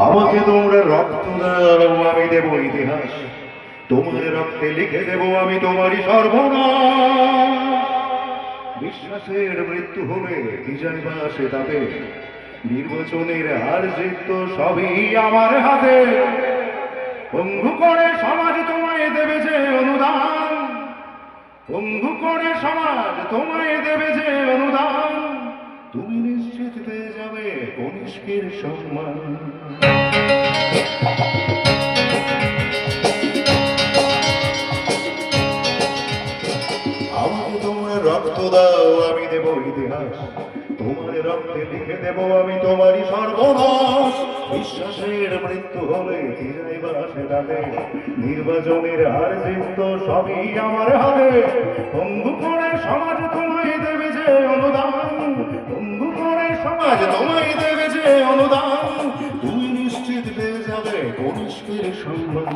আমাকে তোমরা রক্ত দাও, আমি দেব ইতিহাস। তোমার রক্তে লিখে দেব আমি তোমারই সর্বনাশ। বিশ্বাসের মৃত্যু হলে কি যায় বা সে তাতে, নির্বাচনের হার জিত তো সবই আমার হাতে। পঙ্গু করে সমাজ তোমায় দেবে যে অনুদান, পঙ্গু করে সমাজ তোমায় দেবে যে অনুদান, তুমি নিশ্চিত পেয়ে যাবে কনিষ্কের সম্মান। আমাকে তোমরা রক্ত দাও, আমি দেব ইতিহাস। তোমার রক্তে লিখে দেব আমি তোমারই সর্বনাশ। বিশ্বাসের মৃত্যু হলে কি যাইবা সেটাতে, নির্বাচনের হার জিত তো সবই আমার হাতে। পঙ্গু করে সমাজ তোমায় দেবে যে অনুদান, পঙ্গু করে সমাজ তোমায় দেবে যে অনুদান, তুমি নিশ্চিত পেয়ে যাবে কনিষ্কের সম্মান।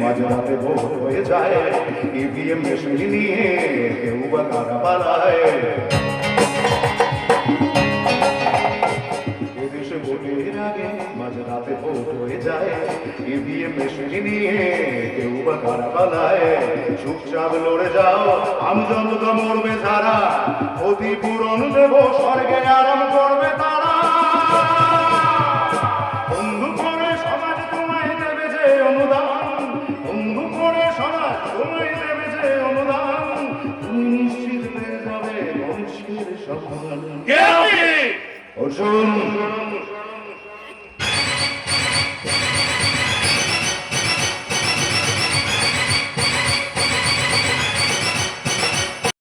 মাঝরাতে ভোর হয়ে যায়, ইভিএম মেশিন নিয়ে কেউ বা কারা পালায়। এদেশে ভোটের আগে মাঝরাতে ভোর হয়ে যায়, ইভিএম মেশিন নিয়ে কেউ বা কারা পালায়। চুপচাপ লড়ে যাও, আমজনতা মরবে যারা, ক্ষতিপূরণ দেব স্বর্গে আরাম করবে তারা। অর্জুন